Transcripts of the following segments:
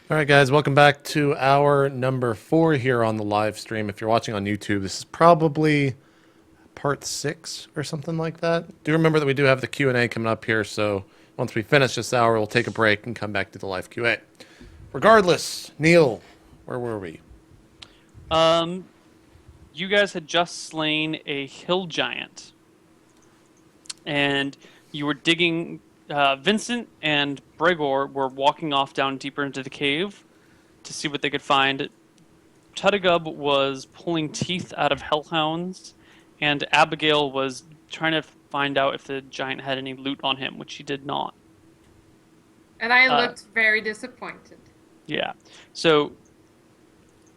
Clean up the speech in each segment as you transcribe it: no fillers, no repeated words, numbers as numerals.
All right, guys, welcome back to our number 4 here on the live stream. If you're watching on YouTube, this is probably part 6 or something like that. Do remember that we do have the Q&A coming up here, so once we finish this hour, we'll take a break and come back to the live Q&A. Regardless, Neil, where were we? You guys had just slain a hill giant, and you were digging. Vincent and Bregor were walking off down deeper into the cave to see what they could find. Tuttagub was pulling teeth out of hellhounds, and Abigail was trying to find out if the giant had any loot on him, which he did not. And I looked very disappointed. Yeah. So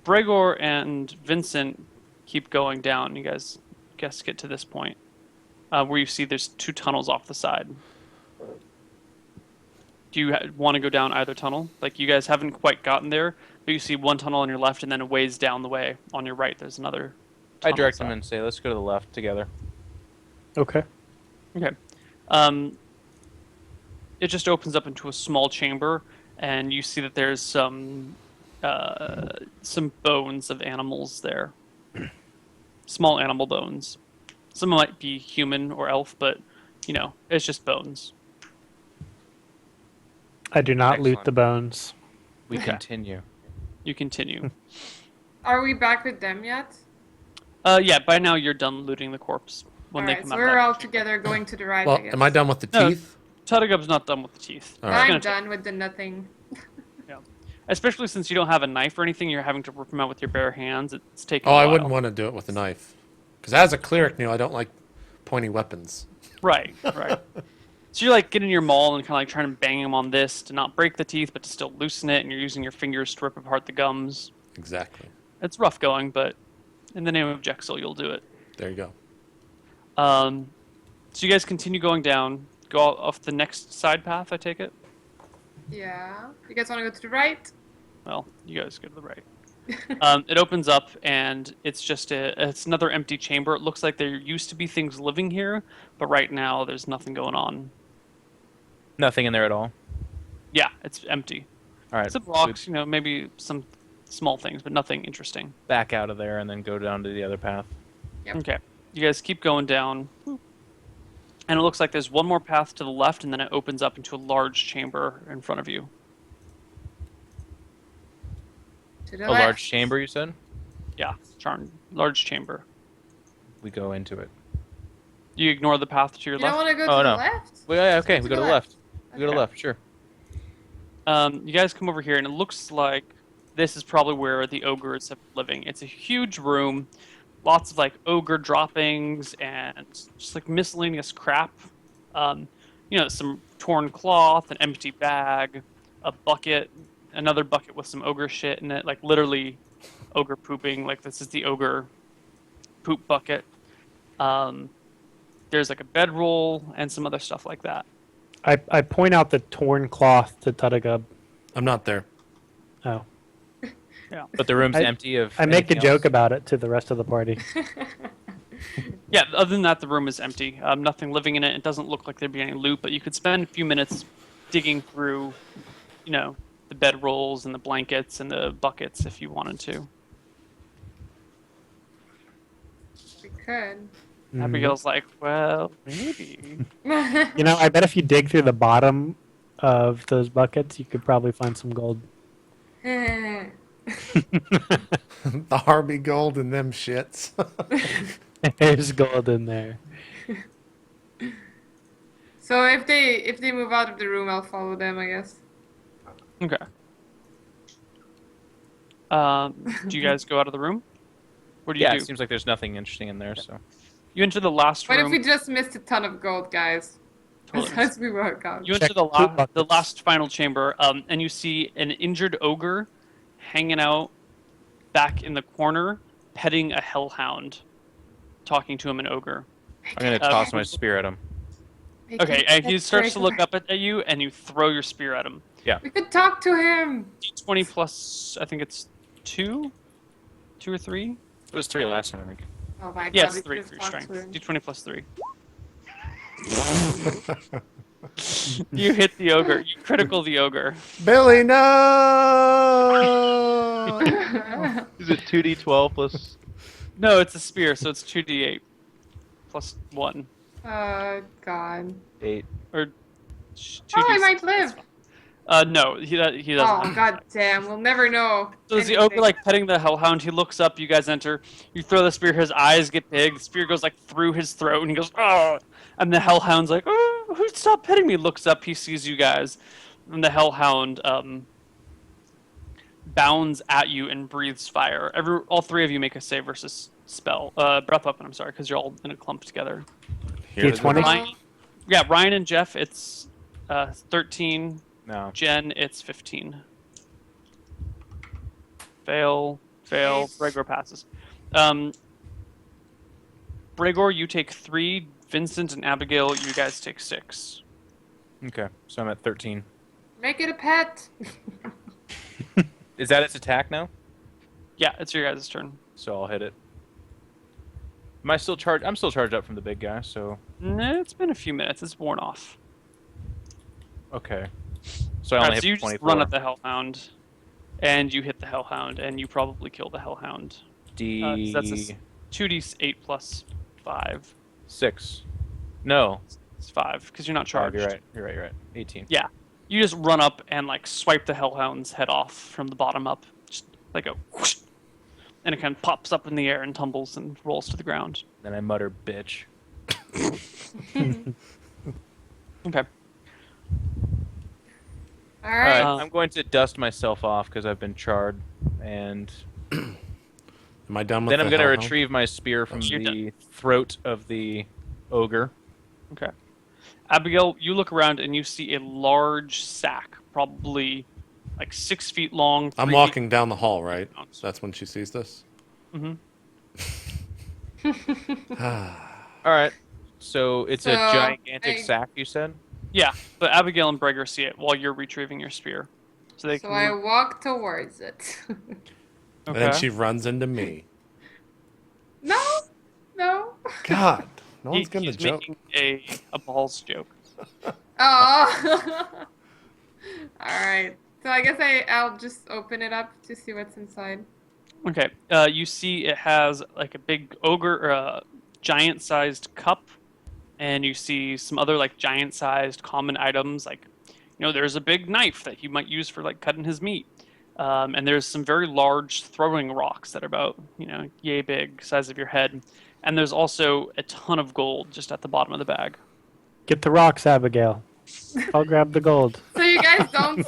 Bregor and Vincent keep going down. You guys get to this point where you see there's 2 tunnels off the side. Do you want to go down either tunnel? Like, you guys haven't quite gotten there, but you see one tunnel on your left, and then a ways down the way on your right, there's another tunnel. I direct them and say, let's go to the left together. Okay. It just opens up into a small chamber, and you see that there's some bones of animals there. Small animal bones. Some might be human or elf, but, you know, it's just bones. I do not Excellent. loot the bones. We continue. You continue. Are we back with them yet? Yeah, by now you're done looting the corpse. When they Alright, come so out we're that all chamber. together going to the right, Well, I guess. am I done with the No. teeth? Tuttagub's not done with the teeth. All right. I'm done with the nothing. Especially since you don't have a knife or anything, you're having to rip them out with your bare hands. It's taking Oh, a I while. wouldn't want to do it with a knife. Because as a cleric, Neil, I don't like pointy weapons. Right. So you're like getting your maul and kind of like trying to bang them on this to not break the teeth, but to still loosen it, and you're using your fingers to rip apart the gums. Exactly. It's rough going, but in the name of Jexel, you'll do it. There you go. So you guys continue going down, go off the next side path, I take it? Yeah. You guys want to go to the right? Well, you guys go to the right. It opens up, and it's just it's another empty chamber. It looks like there used to be things living here, but right now there's nothing going on. Nothing in there at all. Yeah, it's empty. All right. Some rocks, you know, maybe some small things, but nothing interesting. Back out of there and then go down to the other path. Yep. Okay. You guys keep going down. And it looks like there's one more path to the left, and then it opens up into a large chamber in front of you. To the A left. large chamber, you said? Yeah, large chamber. We go into it. You ignore the path to your You don't left. want to go Oh, to no. the left? Well, yeah, Let's okay, go we to go to the the left. We go to Okay. the left, sure. You guys come over here, and it looks like this is probably where the ogres have been living. It's a huge room, lots of like ogre droppings and just like miscellaneous crap. You know, some torn cloth, an empty bag, a bucket, another bucket with some ogre shit in it, like literally ogre pooping. Like, this is the ogre poop bucket. There's like a bedroll and some other stuff like that. I point out the torn cloth to Tuttagub. I'm not there. Oh. But the room's I- empty of I make a anything joke else? about it to the rest of the party. Yeah, other than that, the room is empty. Nothing living in it. It doesn't look like there'd be any loot, but you could spend a few minutes digging through, you know, the bedrolls and the blankets and the buckets if you wanted to. We could. Abigail's like, well, maybe. You know, I bet if you dig through the bottom of those buckets, you could probably find some gold. The Harvey Gold and them shits. There's gold in there. So if they move out of the room, I'll follow them, I guess. Okay. Do you guys go out of the room? What do you Yeah, do? it seems like there's nothing interesting in there, so. You enter the last What if room. we just missed a ton of gold, guys? Totally. As we work out. You enter Check the, the poop the buckets. last final chamber, and you see an injured ogre hanging out back in the corner, petting a hellhound, talking to him in ogre. I'm going to toss my spear at him. Okay, and he starts to look up at you, and you throw your spear at him. We could talk to him. D20 plus, I think it's 2? 2 or 3? It was 3 last time, I think. Oh my Yeah, god. it's we 3 could've for your talked strength. to him. D20 plus 3. You hit the ogre. You critical the ogre. Billy, no! Is it 2d12 plus? No, it's a spear, so it's 2d8 plus 1. God. 8. Or Oh, I 2d6. might live. No, he doesn't. Oh, god damn. We'll never know. So as the ogre like petting the hellhound, he looks up, you guys enter, you throw the spear, his eyes get big, the spear goes like through his throat, and he goes, oh! And the hellhound's like, oh, who stop petting me? Looks up, he sees you guys, and the hellhound bounds at you and breathes fire. All three of you make a save versus spell. Breath weapon, I'm sorry, because you're all in a clump together. Here D20? Ryan, yeah, Ryan and Jeff, it's 13. No. Jen, it's 15. Fail. Bregor passes. Bregor, you take 3. Vincent and Abigail, you guys take 6. Okay, so I'm at 13. Make it a pet. Is that its attack now? Yeah, it's your guys' turn. So I'll hit it. Am I still charged? I'm still charged up from the big guy, so... Nah, it's been a few minutes. It's worn off. Okay. So I only Alright, so you have just 24. run at the hellhound, and you hit the hellhound, and you probably kill the hellhound. D... So that's a 2d8 plus 5. 6. No. It's 5, because you're not charged. You're right. 18. Yeah. You just run up and like swipe the hellhound's head off from the bottom up. Just like a whoosh, and it kind of pops up in the air and tumbles and rolls to the ground. Then I mutter, bitch. Okay. Alright. Alright, I'm going to dust myself off because I've been charred, and Am I done with then I'm going to hellhound? retrieve my spear from You're the throat of the ogre. Okay. Abigail, you look around and you see a large sack, probably like 6 feet long. I'm 3 feet walking down the hall, right? long. So that's when she sees this? Mhm. Alright, so it's a So, gigantic I- sack, you said? Yeah, but Abigail and Bregor see it while you're retrieving your spear. So they So can. I walk towards it. And then she runs into me. No. God, no one's gonna He's joke. making a balls joke. Oh. Alright. So I guess I'll just open it up to see what's inside. Okay. You see it has like a big ogre, or a giant-sized cup, and you see some other like giant-sized common items, like there's a big knife that you might use for like cutting his meat, and there's some very large throwing rocks that are about yay big, size of your head, and there's also a ton of gold just at the bottom of the bag. Get the rocks, Abigail. I'll grab the gold. So you guys don't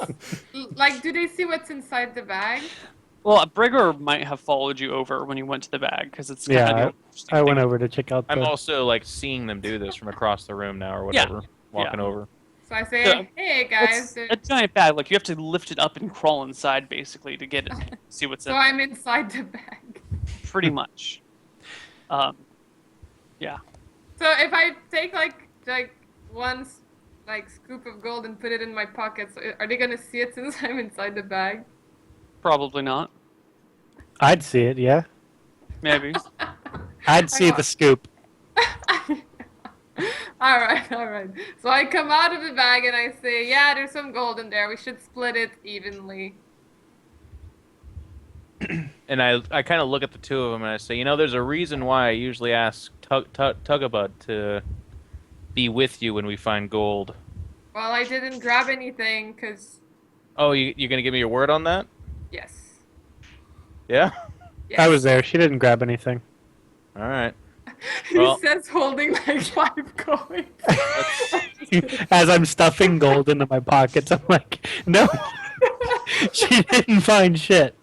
like? Do they see what's inside the bag? Well, Bregor might have followed you over when you went to the bag because it's kind Yeah, of I went over to check out the... I'm also like seeing them do this from across the room now or whatever. Walking over. So I say, Yeah. hey guys. It's a giant bag. Like you have to lift it up and crawl inside basically to get it, see what's So in. I'm inside the bag. Pretty much. Yeah. So if I take like one scoop of gold and put it in my pocket, so are they gonna see it since I'm inside the bag? Probably not. I'd see it, yeah. Maybe. I'd see the scoop. All right. So I come out of the bag and I say, yeah, there's some gold in there. We should split it evenly. And I kind of look at the two of them and I say, there's a reason why I usually ask Tugabud to be with you when we find gold. Well, I didn't grab anything because, Oh, you're going to give me your word on that? yes. Yeah? Yes. I was there. She didn't grab anything. All right. He Well- says holding like 5 coins. As I'm stuffing gold into my pockets, I'm like, no. She didn't find shit.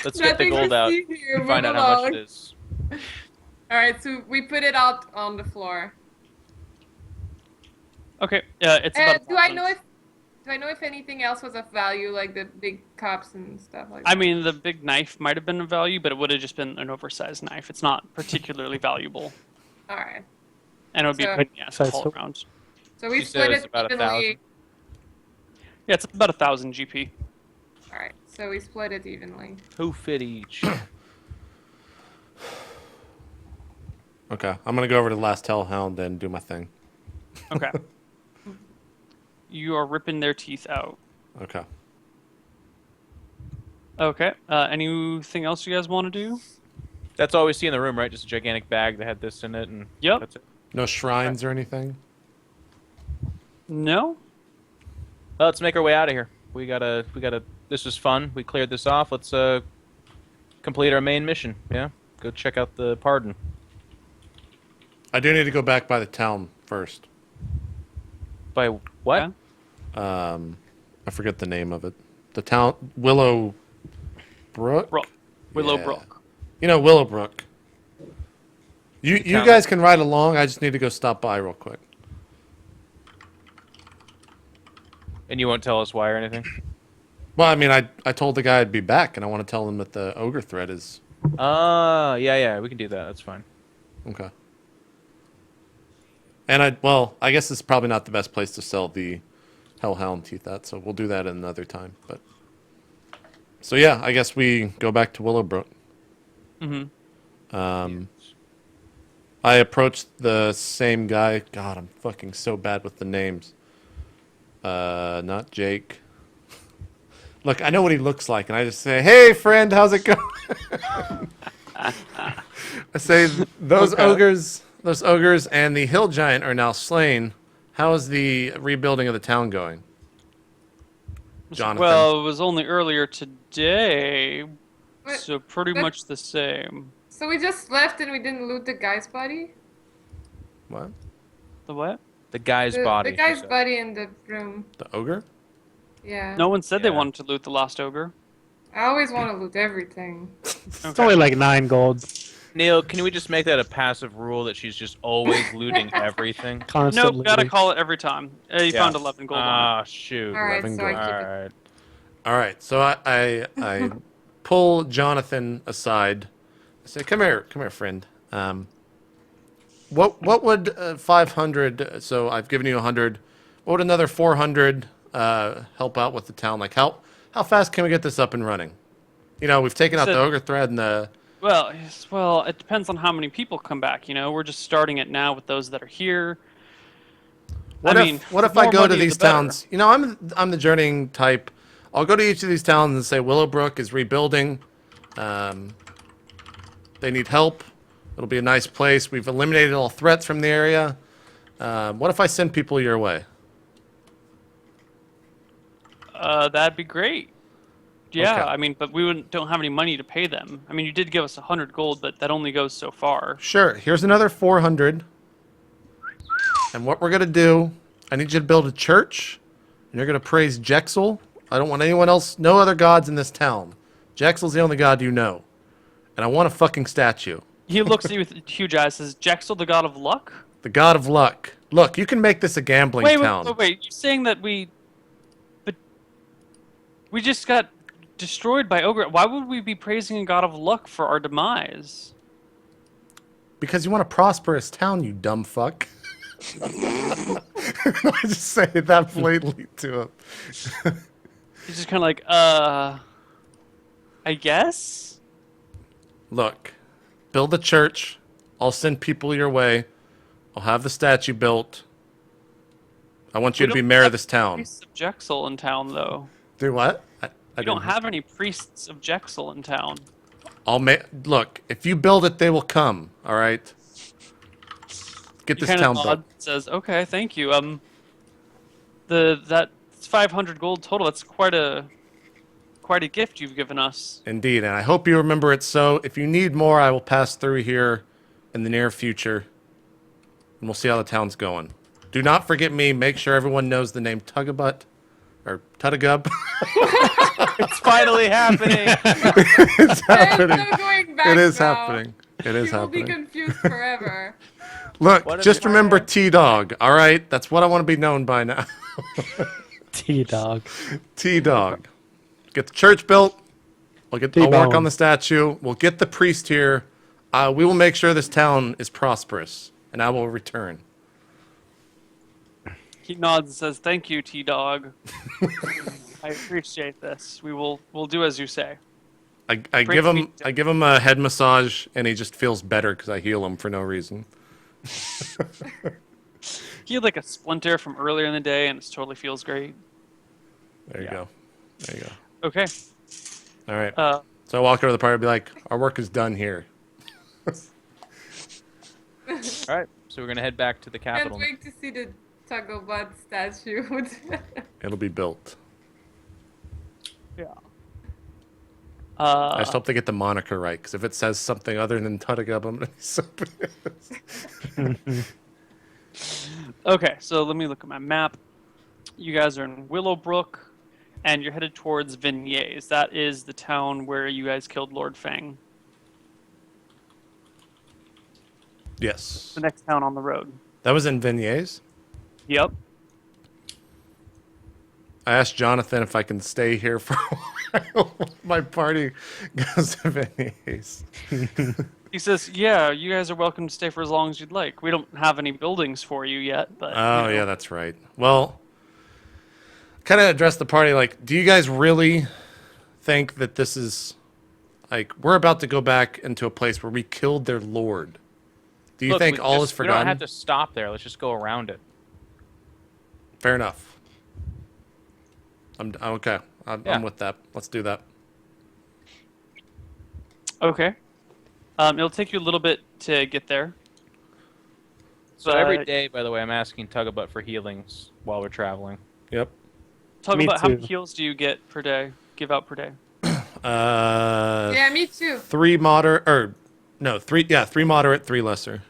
Let's get the Nothing to gold out see here, and find move out how much along. it is. All right, so we put it out on the floor. Okay. It's about. Do I know if anything else was of value, like the big cups and stuff like that? I mean, the big knife might have been of value, but it would have just been an oversized knife. It's not particularly valuable, All right. and it would be So- it's all around. So we You said split it's it about evenly. 1,000? Yeah, it's about 1,000 GP. All right, so we split it evenly. 2 fit each. Okay, I'm gonna go over to the last hellhound and do my thing. Okay. you are ripping their teeth out. Okay. Okay. Anything else you guys want to do? That's all we see in the room, right? Just a gigantic bag that had this in it, and Yep. that's it. No shrines or anything? No. Well, let's make our way out of here. We gotta. This was fun. We cleared this off. Let's complete our main mission. Yeah. Go check out the pardon. I do need to go back by the town first. By what? Yeah. I forget the name of it. The town Willowbrook. Willowbrook. You know Willowbrook. You town. guys can ride along. I just need to go stop by real quick. And you won't tell us why or anything? Well, I mean, I told the guy I'd be back, and I want to tell him that the ogre threat is Yeah, we can do that. That's fine. okay. And I guess it's probably not the best place to sell the Hellhound teeth at, so we'll do that another time. But so yeah, I guess we go back to Willowbrook. Mm-hmm. I approached the same guy. God, I'm fucking so bad with the names. Not Jake. Look, I know what he looks like, and I just say, "Hey, friend, how's it going?" I say, "Those ogres, and the hill giant are now slain. How is the rebuilding of the town going?" Jonathan. Well, it was only earlier today, Wait, so pretty but- much the same. So we just left and we didn't loot the guy's body? What? The what? The guy's The body. she guy's said. body in the room. The ogre? Yeah. No one said they Yeah. wanted to loot the lost ogre. I always want to loot everything. It's only like 9 gold. Neil, can we just make that a passive rule that she's just always looting everything? Constantly. Nope, gotta call it every time. You found 11 gold on Ah, shoot. Alright, 11 so I gold. keep it. Alright. All right, so I pull Jonathan aside. I say, "Come here, friend. What would 500? So I've given you 100. What would another 400 help out with the town? Like how fast can we get this up and running? You know, we've taken out the Said- ogre thread and the. Well, it depends on how many people come back. You know, we're just starting it now with those that are here. What I if mean, what if the I more go to money, these the better. towns? You know, I'm the journeying type. I'll go to each of these towns and say Willowbrook is rebuilding. They need help. It'll be a nice place. We've eliminated all threats from the area. What if I send people your way? That'd be great. Yeah, Okay. I mean, but we don't have any money to pay them. I mean, you did give us 100 gold, but that only goes so far. Sure. Here's another 400. And what we're gonna do? I need you to build a church. And you're gonna praise Jexel. I don't want anyone else, no other gods in this town. Jexel's the only god you know. And I want a fucking statue. He looks at you with huge eyes. Says, "Jexel, the god of luck." The god of luck. Look, you can make this a gambling town. Wait! You're saying that but we just got destroyed by ogre. Why would we be praising a god of luck for our demise? Because you want a prosperous town, you dumb fuck. I just say that blatantly to him. He's just kind of like, I guess. Look, build a church. I'll send people your way. I'll have the statue built. I want you to be mayor of this town. Priests of Jexel in town, though. Do what? I We don't didn't- have any priests of Jexel in town. I'll make. Look, if you build it, they will come. All right. Get He this kind town of built. nods and says, "Okay, thank you." That's 500 gold total. That's quite a gift you've given us. Indeed, and I hope you remember it. So, if you need more, I will pass through here in the near future, and we'll see how the town's going. Do not forget me. Make sure everyone knows the name Tugabutt or Tutagub. It's finally happening! It's happening. There's no going back It is now. happening. It is You will be happening. confused forever. Look, What if just it- remember T-Dog. All right, that's what I want to be known by now. T-Dog. T-Dog. Get the church built. I'll work T-Bone. on the statue. We'll get the priest here. We will make sure this town is prosperous, and I will return. He nods and says, "Thank you, T-Dog. I appreciate this. We'll do as you say." I Brings give me him a head massage, and he just feels better because I heal him for no reason. He had like a splinter from earlier in the day, and it totally feels great. There you Yeah. go. There you go. Okay. All right. Uh, So I walk over to the party and be like, our work is done here. All right, so we're gonna head back to the Can't capital. wait to see the Tugglebot statue. It'll be built. yeah. I just hope they get the moniker right, because if it says something other than Tuttigub, I'm going to be so pissed. Okay, so let me look at my map. You guys are in Willowbrook, and you're headed towards Vignes. That is the town where you guys killed Lord Fang. Yes. The next town on the road. That was in Vignes. Yep. I asked Jonathan if I can stay here for a while. My party goes to Vignes. He says, yeah, you guys are welcome to stay for as long as you'd like. We don't have any buildings for you yet, but... Oh, yeah, that's right. Well, kind of address the party like, do you guys really think that this is... Like, we're about to go back into a place where we killed their lord. Do you Look, think we all just- is forgotten? We don't have to stop there. Let's just go around it. Fair enough. I'm okay. Yeah. I'm with that. Let's do that. Okay. It'll take you a little bit to get there. So every But- day, by the way, I'm asking Tugabut for healings while we're traveling. Yep. Talk Me about how too. many heals do you get per day? Give out per day. yeah, me too. 3 moderate, or no, 3. Yeah, 3 moderate, 3 lesser.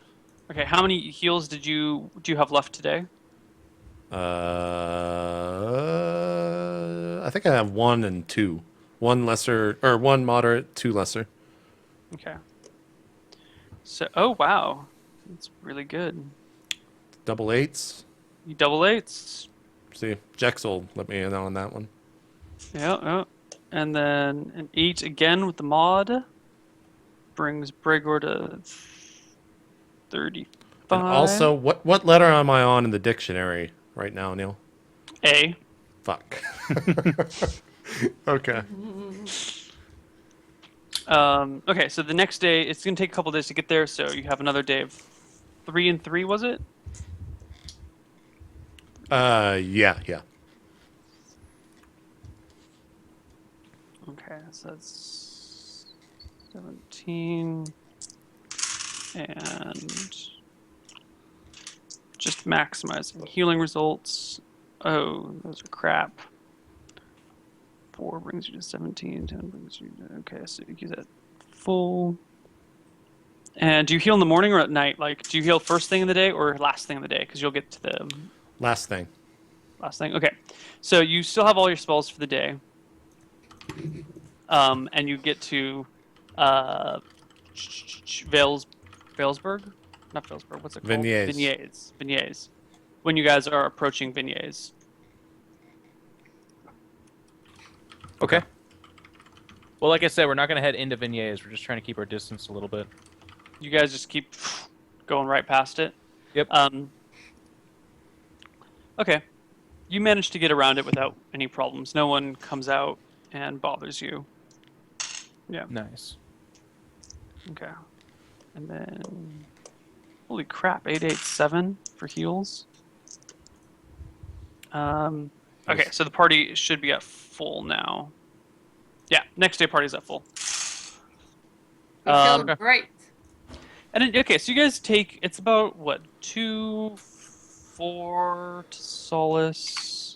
Okay, how many heals do you have left today? I think I have 1 and 2. 1 lesser, or 1 moderate, 2 lesser. Okay. So, oh wow, that's really good. Double 8s. You double eights. See, Jex will let me in on that one. Yeah. And then an 8 again with the mod brings Bregor to 35. And also, what letter am I on in the dictionary right now, Neil? A. Fuck. Okay. Okay, so the next day, it's going to take a couple days to get there, so you have another day of 3 and 3, was it? Yeah. Okay, so that's 17 and just maximizing healing results. Oh, those are crap. 4 brings you to 17, 10 brings you to... Okay, so you get that full. And do you heal in the morning or at night? Like, do you heal first thing in the day or last thing in the day? Because you'll get to the Last thing. last thing. Okay, so you still have all your spells for the day. And you get to Valesburg? Not Valesburg, what's it called? Vignes. Vignes. When you guys are approaching Vignes. Okay. Well, like I said, we're not going to head into Vignes. We're just trying to keep our distance a little bit. You guys just keep going right past it. Yep. Okay. You managed to get around it without any problems. No one comes out and bothers you. Yeah. Nice. Okay. And then... Holy crap, 887 for heals. Okay, so the party should be at full now. Yeah, next day party's at full. We feel great. And then, okay, so you guys take, it's about, what, 2, 4 to Solace.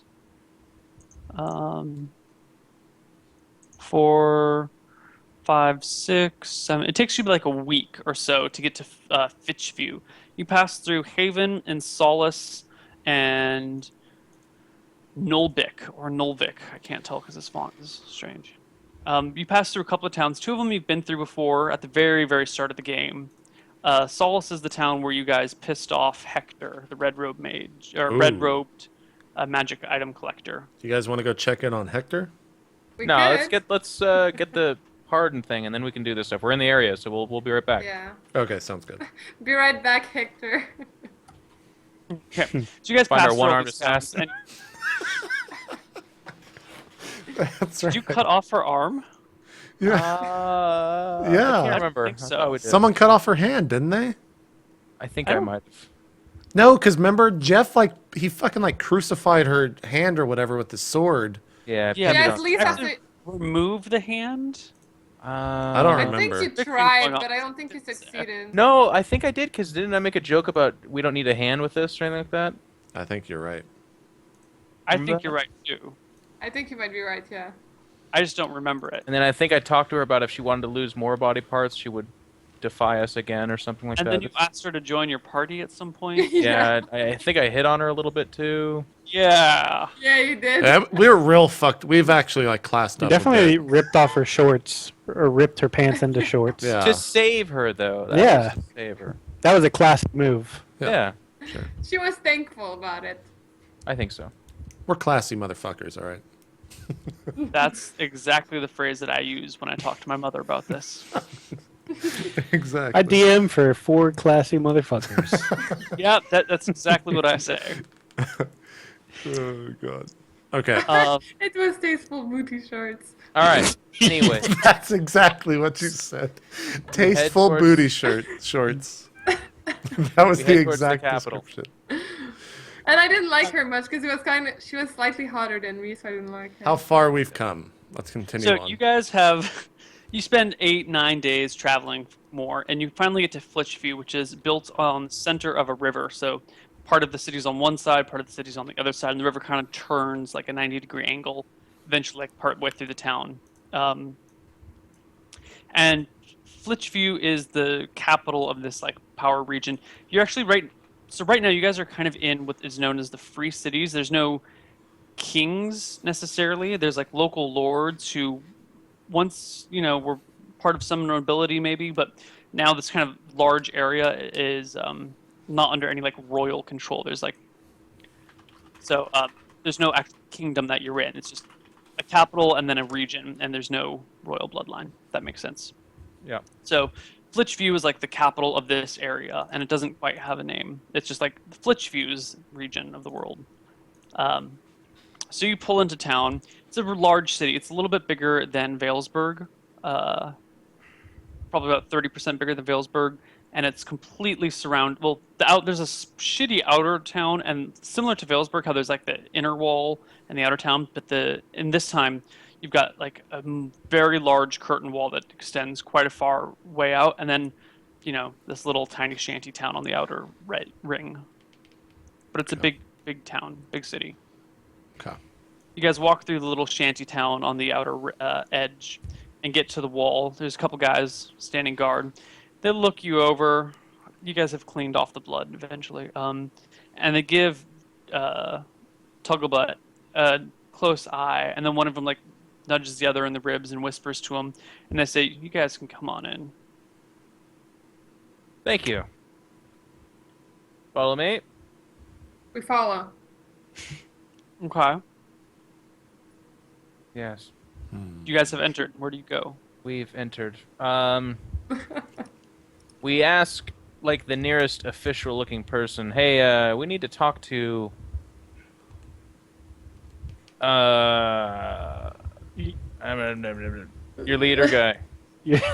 4, 5, 6, 7. It takes you like a week or so to get to Fletchview. You pass through Haven and Solace and Nulvik or Nulvik. I can't tell because this font is strange. You pass through a couple of towns. 2 of them you've been through before at the very, very start of the game. Solace is the town where you guys pissed off Hector, the red robe mage or Ooh. red robed magic item collector. Do you guys want to go check in on Hector? We No, could. let's get the hardened thing, and then we can do this stuff. We're in the area, so we'll be right back. Yeah. Okay, sounds good. Be right back, Hector. Okay. So you guys Find pass our through one-armed these towns, assassin. That's Did you cut off her arm? Yeah. I Yeah. can't remember. I think so. thought we did. Someone cut off her hand, didn't they? I think I I don't- might have. No, because remember Jeff he fucking crucified her hand or whatever with the sword. Yeah. Yeah, Yeah, pinned at it least on- have to. Remove the hand. I don't I remember. think you Fixing tried, going on. but I don't think you succeeded. No, I think I did, because didn't I make a joke about we don't need a hand with this or anything like that? I think you're right. I Remember think that? you're right too. I think you might be right. Yeah. I just don't remember it. And then I think I talked to her about if she wanted to lose more body parts, she would defy us again or something like And that. then you asked her to join your party at some point. Yeah, I think I hit on her a little bit too. Yeah. Yeah, you did. We were real fucked. We've actually classed You up. a definitely bit. ripped off her shorts or ripped her pants into shorts. Yeah. To save her, though. That Yeah. was to save her. That was a classic move. Yeah. Yeah, She was thankful about it. I think so. We're classy motherfuckers, all right. That's exactly the phrase that I use when I talk to my mother about this. Exactly. I DM for 4 classy motherfuckers. Yeah, that's exactly what I say. Oh god. Okay. It was tasteful booty shorts. All right. Anyway, That's exactly what you said. Tasteful towards- booty shorts. That was We the head towards the exact capital. description. And I didn't like her much because she was slightly hotter than me, so I didn't like her. How far we've come. Let's continue So on. you guys you spend 8-9 days traveling more, and you finally get to Fletchview, which is built on the center of a river. So part of the city's on one side, part of the city's on the other side, and the river kind of turns like a 90-degree angle, eventually part way through the town. And Fletchview is the capital of this power region. You're actually right now you guys are kind of in what is known as the free cities. There's no kings necessarily. There's local lords who once were part of some nobility maybe, but now this kind of large area is not under any royal control. There's there's no actual kingdom that you're in. It's just a capital and then a region, and there's no royal bloodline. If that makes sense. yeah. So Fletchview is the capital of this area, and it doesn't quite have a name. It's just the Fletchview's region of the world. So you pull into town. It's a large city. It's a little bit bigger than Valesburg, probably about 30% bigger than Valesburg, and it's completely surrounded. Well, there's a shitty outer town, and similar to Valesburg, how there's the inner wall and the outer town, but in this time you've got a very large curtain wall that extends quite a far way out, and then this little tiny shanty town on the outer ring. But it's a big town, big city. Okay. You guys walk through the little shanty town on the outer edge and get to the wall. There's a couple guys standing guard. They look you over. You guys have cleaned off the blood eventually. And they give Tugglebutt a close eye, and then one of them nudges the other in the ribs and whispers to him, and they say, "You guys can come on in." Thank you. Follow me. We follow. Okay. Yes. You guys have entered. Where do you go? We've entered. We ask the nearest official-looking person. Hey, we need to talk to. Your leader guy.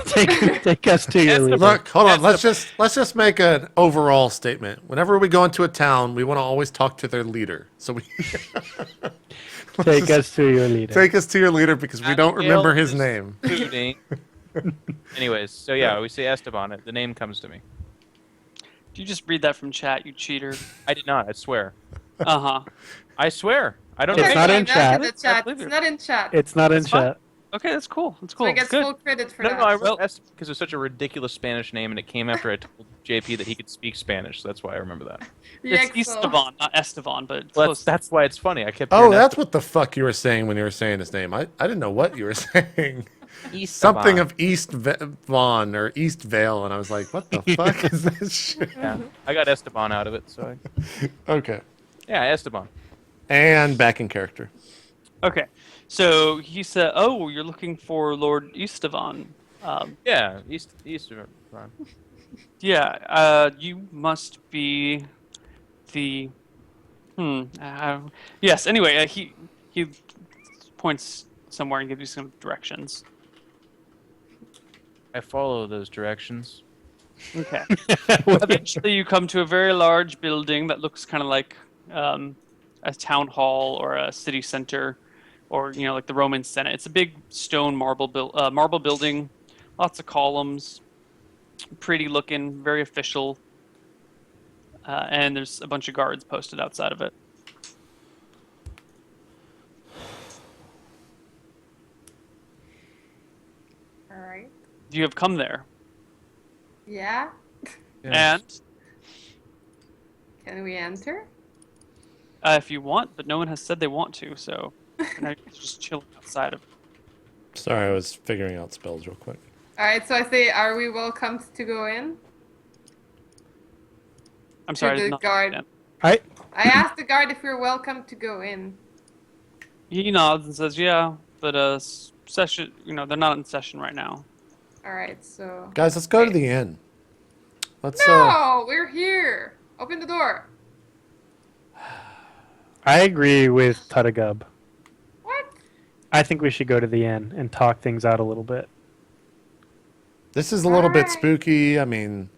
Take us to your leader. Look, hold on. Let's just make an overall statement. Whenever we go into a town, we want to always talk to their leader. So we Take us to your leader. take us to your leader because we don't remember his name. Anyways, so yeah, we say Esteban. The name comes to me. Do you just read that from chat, you cheater? I did not. I swear. Uh-huh. I swear. I don't It's know. not in That's chat. in the chat. I believe It's it. not in chat. It's not in That's fine. chat. Okay, that's cool. That's So cool. he gets Good. full credit for No, that. no, I wrote S because it's such a ridiculous Spanish name, and it came after I told JP that he could speak Spanish, so that's why I remember that. It's Yexel. Esteban, not Esteban, but it's Well, close. that's why it's funny. I kept. Oh, hearing that's what the fuck you were saying when you were saying his name. I didn't know what you were saying. Esteban. Something of East Vaughn or East Vale, and I was like, what the fuck is this shit? Yeah, I got Esteban out of it, so Okay. yeah, Esteban. And back in character. Okay, so he said, "Oh, you're looking for Lord Esteban." Yeah, East of Ron. Yeah, you must be the. Yes. Anyway, he points somewhere and gives you some directions. I follow those directions. Okay. Eventually, you come to a very large building that looks kind of like a town hall or a city center, or like the Roman Senate. It's a big stone marble building, lots of columns, pretty looking, very official, and there's a bunch of guards posted outside of it. All right. You have come there, Yeah. and Can we enter? if you want, but no one has said they want to, so now you're just chilling outside of it. Sorry, I was figuring out spells real quick. All right. So I say, are we welcome to go in? I'm sorry, I the did not guard. understand. I asked the guard if we're welcome to go in. He nods and says, "Yeah, but session, they're not in session right now." All right. So. Guys, let's go to the inn. Let's No, we're here. Open the door. I agree with Tutagub. What? I think we should go to the inn and talk things out a little bit. This is a little bit Alright. spooky. I mean,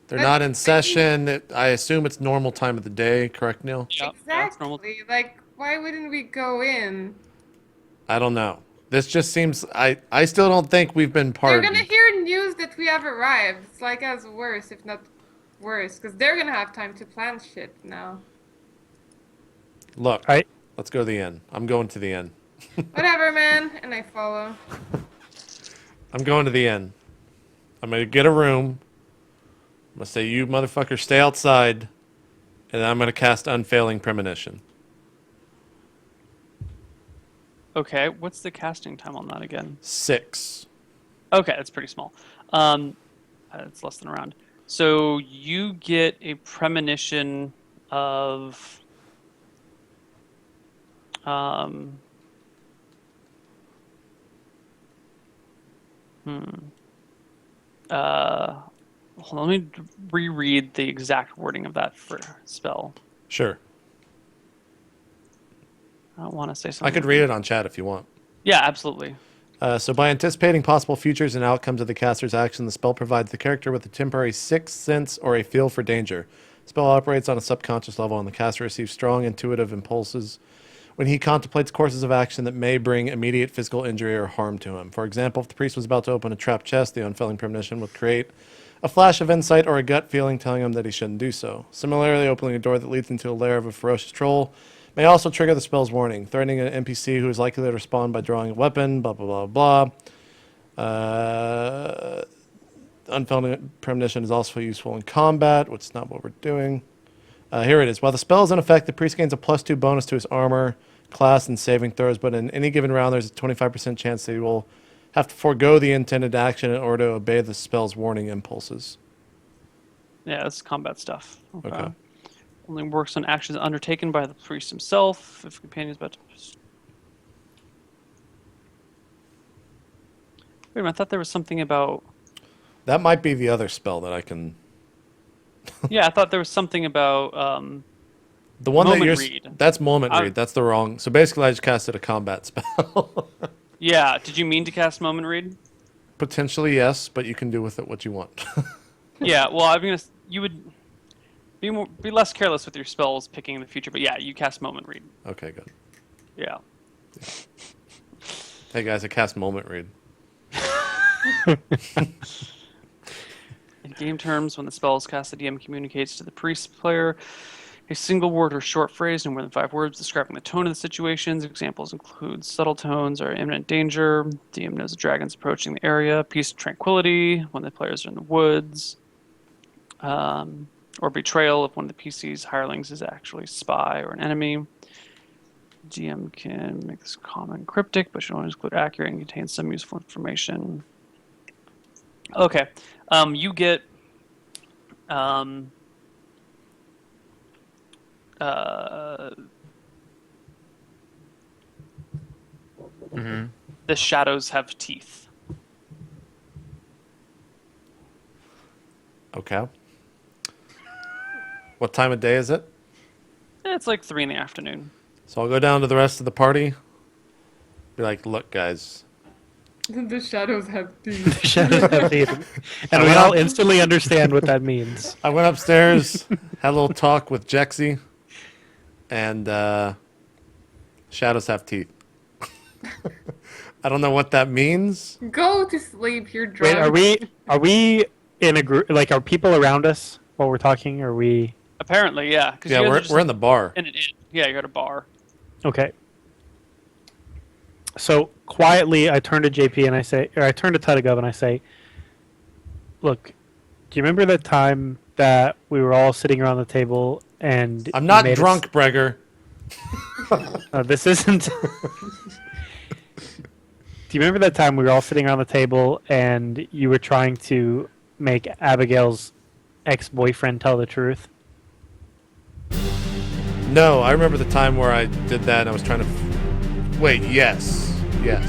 they're not in session. I assume it's normal time of the day, correct, Neil? Yeah, that's normal. Exactly. Like, why wouldn't we go in? I don't know. This just seems. I still don't think we've been They're pardoned. gonna hear news that we have arrived. It's like as worse, if not worse, because they're gonna have time to plan shit now. Look, I- let's go to the inn. I'm going to the inn. Whatever, man. And I follow. I'm going to the inn. I'm gonna get a room. I'm gonna say, you motherfuckers stay outside, and then I'm gonna cast Unfailing Premonition. Okay, what's the casting time on that again? 6. Okay, that's pretty small. It's less than a round. So you get a premonition of hold on, let me reread the exact wording of that for spell. Sure. I don't want to say something. I could read it on chat if you want. Yeah, absolutely. So by anticipating possible futures and outcomes of the caster's action, the spell provides the character with a temporary sixth sense or a feel for danger. The spell operates on a subconscious level, and the caster receives strong intuitive impulses when he contemplates courses of action that may bring immediate physical injury or harm to him. For example, if the priest was about to open a trapped chest, the unfailing premonition would create a flash of insight or a gut feeling telling him that he shouldn't do so. Similarly, opening a door that leads into a lair of a ferocious troll may also trigger the spell's warning, threatening an NPC who is likely to respond by drawing a weapon, blah, blah, blah, blah. Unfailing Premonition is also useful in combat, which is not what we're doing. Here it is. While the spell is in effect, the priest gains a +2 bonus to his armor, class, and saving throws, but in any given round, there's a 25% chance that he will have to forego the intended action in order to obey the spell's warning impulses. Yeah, this is combat stuff. Okay. Only works on actions undertaken by the priest himself. If a companion is about to... Wait a minute, I thought there was something about... That might be the other spell that I can... Yeah, I thought there was something about... The one that Moment you're... Read. That's Moment I- Read. That's the wrong... So basically, I just casted a combat spell. Yeah, did you mean to cast Moment Read? Potentially, yes, but you can do with it what you want. Yeah, well, I'm gonna... You would be less careless with your spells picking in the future, but yeah, you cast Moment Read. Okay, good. Yeah. Hey, guys, I cast Moment Read. In game terms, when the spell is cast, the DM communicates to the priest player a single word or short phrase, no more than 5 words, describing the tone of the situations. Examples include subtle tones or imminent danger. DM knows a dragon's approaching the area. Peace and tranquility when the players are in the woods. Or betrayal if one of the PC's hirelings is actually a spy or an enemy. GM can make this common cryptic, but should only include accurate and contain some useful information. Okay. You get the shadows have teeth. Okay. What time of day is it? It's like 3 in the afternoon. So I'll go down to the rest of the party. Be like, look, guys. The shadows have The teeth. shadows have teeth. And we all instantly understand what that means. I went upstairs, had a little talk with Jexy, and shadows have teeth. I don't know what that means. Go to sleep. You're drunk. Wait, are we in a group? Like, are people around us while we're talking? Are we? Apparently, yeah. 'Cause Yeah, you guys are we're, just we're in the bar. in an inn. Yeah, you're at a bar. Okay. So quietly, I turn to JP and I say, or I turn to Tuttigov and I say, "Look, do you remember the time that we were all sitting around the table and I'm you not made us- drunk, Breger. This isn't." Do you remember that time we were all sitting around the table and you were trying to make Abigail's ex-boyfriend tell the truth? No, I remember the time where I did that and I was trying to... Wait, yes. Yes.